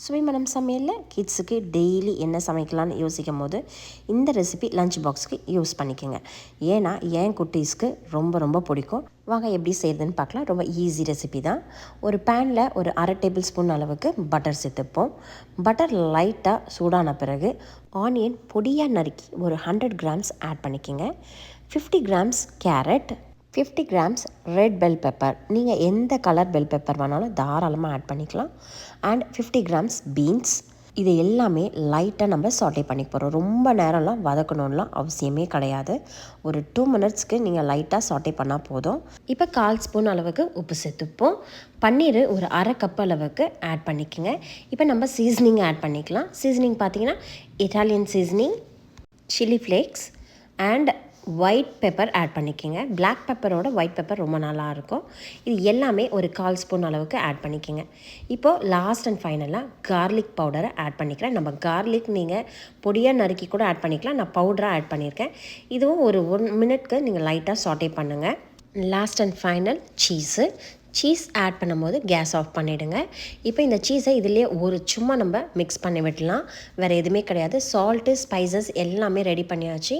சுவைமணம் சமையலில் கிட்ஸுக்கு டெய்லி என்ன சமைக்கலான்னு யோசிக்கும் போது இந்த ரெசிபி லஞ்ச் பாக்ஸுக்கு யூஸ் பண்ணிக்கோங்க. ஏன்னா என் குட்டீஸ்க்கு ரொம்ப ரொம்ப பிடிக்கும். வாங்க எப்படி செய்கிறதுன்னு பார்க்கலாம். ரொம்ப ஈஸி ரெசிபி தான். ஒரு பேனில் ஒரு 1/2 டேபிள் ஸ்பூன் அளவுக்கு பட்டர் சேர்த்துப்போம். பட்டர் லைட்டாக சூடான பிறகு ஆனியன் பொடியாக நறுக்கி ஒரு 100 கிராம்ஸ் ஆட் பண்ணிக்கோங்க. 50 grams carrot, 50 grams red bell pepper, நீங்கள் எந்த கலர் பெல் பெப்பர் வேணாலும் தாராளமாக ஆட் பண்ணிக்கலாம். And 50 grams beans. இது எல்லாமே லைட்டாக நம்ம சாட்டே பண்ணி போகிறோம். ரொம்ப நேரம்லாம் வதக்கணும்லாம் அவசியமே கிடையாது. ஒரு 2 மினிட்ஸ்க்கு நீங்கள் லைட்டாக சாட்டே பண்ணால் போதும். இப்போ 1/4 ஸ்பூன் அளவுக்கு உப்பு சேர்த்துப்போம். பன்னீர் ஒரு 1/2 கப் அளவுக்கு ஆட் பண்ணிக்கோங்க. இப்போ நம்ம சீசனிங் ஆட் பண்ணிக்கலாம். சீசனிங் பார்த்தீங்கன்னா Italian seasoning, chilli flakes and white pepper add பண்ணிக்கோங்க. பிளாக் பெப்பரோட ஒயிட் பெப்பர் ரொம்ப நல்லாயிருக்கும். இது எல்லாமே ஒரு 1/4 ஸ்பூன் அளவுக்கு ஆட் பண்ணிக்கோங்க. இப்போது லாஸ்ட் அண்ட் ஃபைனலாக கார்லிக் பவுடரை ஆட் பண்ணிக்கிறேன். நம்ம கார்லிக் நீங்கள் பொடியாக நறுக்கி கூட ஆட் பண்ணிக்கலாம். நான் பவுடராக ஆட் பண்ணியிருக்கேன். இதுவும் ஒரு 1 மினிட்க்கு நீங்கள் லைட்டாக சாட்டே பண்ணுங்கள். Last and final cheese add பண்ணும்போது கேஸ் ஆஃப் பண்ணிவிடுங்க. இப்போ இந்த சீஸை இதிலே சும்மா நம்ம மிக்ஸ் பண்ணி விடலாம். வேறு எதுவுமே கிடையாது. சால்ட்டு, ஸ்பைசஸ் எல்லாமே ரெடி பண்ணியாச்சு.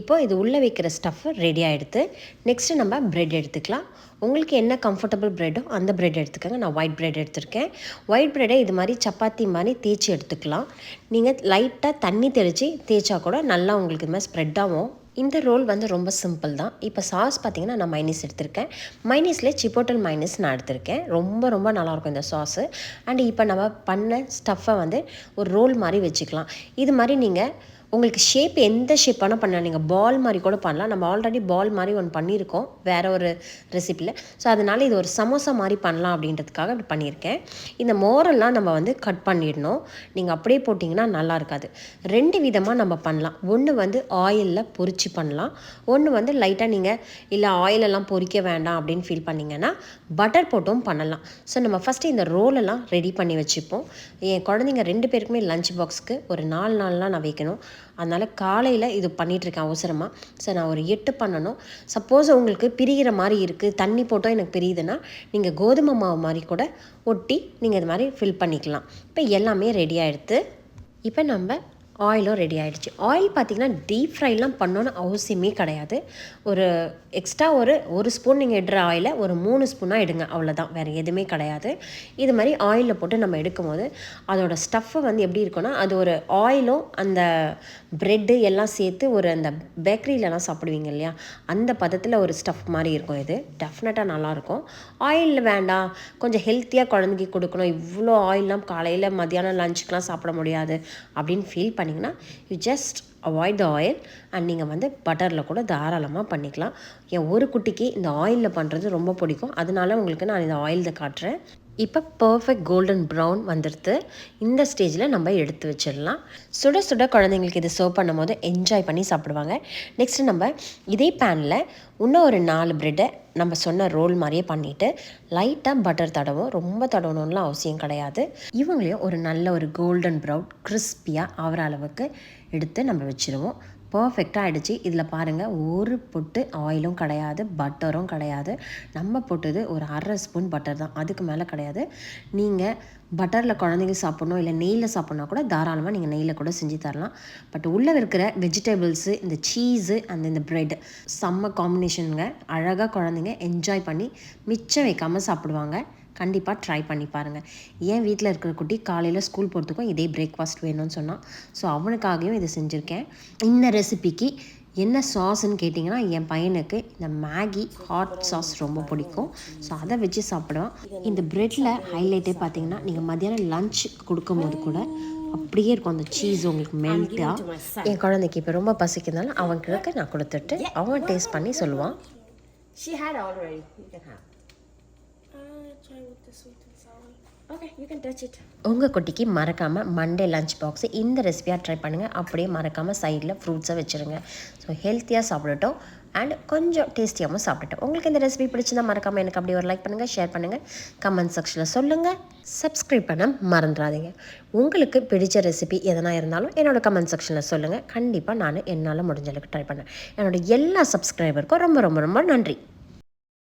இப்போது இது உள்ளே வைக்கிற ஸ்டஃப்பு ரெடி ஆகிடுது. நெக்ஸ்ட்டு நம்ம ப்ரெட் எடுத்துக்கலாம். உங்களுக்கு என்ன கம்ஃபர்டபுள் ப்ரெட்டோ அந்த ப்ரெட் எடுத்துக்கோங்க. நான் ஒயிட் ப்ரெட் எடுத்திருக்கேன். ஒயிட் ப்ரெட்டை இது மாதிரி சப்பாத்தி மாதிரி தேய்ச்சி எடுத்துக்கலாம். நீங்கள் லைட்டாக தண்ணி தெளித்து தேய்ச்சா கூட நல்லா உங்களுக்கு இது மாதிரி ஸ்ப்ரெட் ஆகும். இந்த ரோல் ரொம்ப சிம்பிள் தான். இப்போ சாஸ் பார்த்திங்கன்னா நான் மைனீஸ் எடுத்திருக்கேன். மைனீஸில் சிப்போட்டல் மைனீஸ் நான் எடுத்திருக்கேன். ரொம்ப ரொம்ப நல்லாயிருக்கும் இந்த சாஸு. அண்ட் இப்போ நம்ம பண்ண ஸ்டஃப்பை ஒரு ரோல் மாதிரி வச்சுக்கலாம். இது மாதிரி நீங்கள் உங்களுக்கு ஷேப் எந்த ஷேப் வேணால் பண்ணலாம். நீங்கள் பால் மாதிரி கூட பண்ணலாம். நம்ம ஆல்ரெடி பால் மாதிரி ஒன்று பண்ணியிருக்கோம் வேறு ஒரு ரெசிப்பியில். ஸோ அதனால் இது ஒரு சமோசா மாதிரி பண்ணலாம் அப்படின்றதுக்காக இப்படி பண்ணியிருக்கேன். இந்த மோரெல்லாம் நம்ம கட் பண்ணிடணும். நீங்கள் அப்படியே போட்டிங்கன்னா நல்லா இருக்காது. 2 விதமாக நம்ம பண்ணலாம். ஒன்று ஆயிலில் பொரிச்சு பண்ணலாம். ஒன்று லைட்டாக நீங்கள் இல்லை ஆயிலெல்லாம் பொரிக்க வேண்டாம் அப்படின்னு ஃபீல் பண்ணிங்கன்னா பட்டர் போட்டும் பண்ணலாம். ஸோ நம்ம ஃபஸ்ட்டு இந்த ரோலெல்லாம் ரெடி பண்ணி வச்சுப்போம். என் குழந்தைங்க 2 பேருக்குமே லஞ்ச் பாக்ஸுக்கு ஒரு 4 நாள்லாம் நான் வைக்கணும். அதனால் காலையில் இது பண்ணிகிட்ருக்கேன் அவசரமாக. ஸோ நான் ஒரு 8 பண்ணணும். சப்போஸ் உங்களுக்கு பிரிகிற மாதிரி இருக்குது, தண்ணி போட்டோ எனக்கு பிரியுதுன்னா நீங்கள் கோதுமை மாவு மாதிரி கூட ஒட்டி நீங்கள் இது மாதிரி ஃபில் பண்ணிக்கலாம். இப்போ எல்லாமே ரெடி ஆகிடுது. இப்போ நம்ம ஆயிலும் ரெடி ஆகிடுச்சு. ஆயில் பார்த்திங்கன்னா டீப் ஃப்ரைலாம் பண்ணணுன்னு அவசியமே கிடையாது. ஒரு எக்ஸ்ட்ரா ஒரு ஸ்பூன் நீங்கள் எடுற ஆயிலை ஒரு 3 ஸ்பூனாக எடுங்க, அவ்வளோதான். வேறு எதுவுமே கிடையாது. இது மாதிரி ஆயிலில் போட்டு நம்ம எடுக்கும்போது அதோட ஸ்டஃப்பு எப்படி இருக்குன்னா, அது ஒரு ஆயிலும் அந்த ப்ரெட்டு எல்லாம் சேர்த்து அந்த பேக்கரியிலலாம் சாப்பிடுவீங்க இல்லையா, அந்த பதத்தில் ஒரு ஸ்டஃப் மாதிரி இருக்கும். இது டெஃபினட்டாக நல்லாயிருக்கும். ஆயில் வேண்டாம், கொஞ்சம் ஹெல்த்தியாக குழந்தைக்கு கொடுக்கணும், இவ்வளோ ஆயிலெலாம் காலையில் மத்தியானம் லஞ்சுக்கெலாம் சாப்பிட முடியாது அப்படின்னு ஃபீல் பண்ணிங்கன்னா you just avoid the oil. And நீங்கள் பட்டரில் கூட தாராளமாக பண்ணிக்கலாம். என் ஒரு குட்டிக்கு இந்த ஆயிலில் பண்ணுறது ரொம்ப பிடிக்கும். அதனால உங்களுக்கு நான் இந்த ஆயிலில் காட்டுறேன். இப்போ பர்ஃபெக்ட் கோல்டன் ப்ரௌன் வந்துடுது. இந்த ஸ்டேஜில் நம்ம எடுத்து வச்சிடலாம். சுட சுட குழந்தைங்களுக்கு இது சர்வ் பண்ணும் போது என்ஜாய் பண்ணி சாப்பிடுவாங்க. நெக்ஸ்ட்டு நம்ம இதே பேனில் இன்னும் ஒரு 4 ப்ரெட்டை நம்ம சொன்ன ரோல் மாதிரியே பண்ணிவிட்டு லைட்டாக பட்டர் தடவும். ரொம்ப தடவணும்லாம் அவசியம் கிடையாது. இவங்களையும் ஒரு நல்ல ஒரு கோல்டன் ப்ரௌன் கிறிஸ்பியாக ஆகிற அளவுக்கு எடுத்து நம்ம வச்சுருவோம். பர்ஃபெக்டாக ஆகிடுச்சு. இதில் பாருங்கள், ஒரு பொட்டு ஆயிலும் கிடையாது, பட்டரும் கிடையாது. நம்ம போட்டது ஒரு 1/2 ஸ்பூன் பட்டர் தான், அதுக்கு மேலே கிடையாது. நீங்கள் பட்டரில் குழந்தைங்க சாப்பிட்ணும் இல்லை நெய்யில் சாப்பிட்னா கூட தாராளமாக நீங்கள் நெய்யில் கூட செஞ்சு தரலாம். பட் உள்ளே இருக்கிற வெஜிடபிள்ஸு, இந்த சீஸு இந்த ப்ரெட் செம்ம காம்பினேஷனுங்க. அழகாக குழந்தைங்க என்ஜாய் பண்ணி மிச்சம் வைக்காமல் சாப்பிடுவாங்க. கண்டிப்பாக ட்ரை பண்ணி பாருங்கள். என் வீட்டில் இருக்கிற குட்டி காலையில் ஸ்கூல் போகிறதுக்கும் இதே பிரேக்ஃபாஸ்ட் வேணும்னு சொன்னான். ஸோ அவனுக்காகவும் இதை செஞ்சுருக்கேன். இந்த ரெசிபிக்கு என்ன சாஸ்ன்னு கேட்டிங்கன்னா, என் பையனுக்கு இந்த மேகி ஹாட் சாஸ் ரொம்ப பிடிக்கும். ஸோ அதை வச்சு சாப்பிடுவான். இந்த ப்ரெட்டில் ஹைலைட்டே பார்த்தீங்கன்னா, நீங்கள் மத்தியானம் லஞ்ச் கொடுக்கும்போது கூட அப்படியே இருக்கும் அந்த சீஸ் உங்களுக்கு மெல்ட்டாக. என் குழந்தைக்கு இப்போ ரொம்ப பசிக்கிறதுனால அவனுக்கு நான் கொடுத்துட்டு அவன் டேஸ்ட் பண்ணி சொல்லுவான். உங்கள் குட்டிக்கு மறக்காமல் மண்டே லஞ்ச் பாக்ஸு இந்த ரெசிபியாக ட்ரை பண்ணுங்கள். அப்படியே மறக்காமல் சைடில் ஃப்ரூட்ஸை வச்சுருங்க. ஸோ ஹெல்த்தியாக சாப்பிடட்டும் அண்ட் கொஞ்சம் டேஸ்டியாகவும் சாப்பிடட்டும். உங்களுக்கு இந்த ரெசிபி பிடிச்சிருந்தா மறக்காமல் எனக்கு அப்படியே ஒரு லைக் பண்ணுங்கள், ஷேர் பண்ணுங்கள், கமெண்ட் செக்ஷனில் சொல்லுங்கள், சப்ஸ்கிரைப் பண்ண மறந்துடாதீங்க. உங்களுக்கு பிடிச்ச ரெசிபி எதனா இருந்தாலும் என்னோடய கமெண்ட் செக்ஷனில் சொல்லுங்கள். கண்டிப்பாக நான் என்னால் முடிஞ்ச அளவுக்கு ட்ரை பண்ணேன். என்னோடய எல்லா சப்ஸ்கிரைபருக்கும் ரொம்ப ரொம்ப ரொம்ப நன்றி.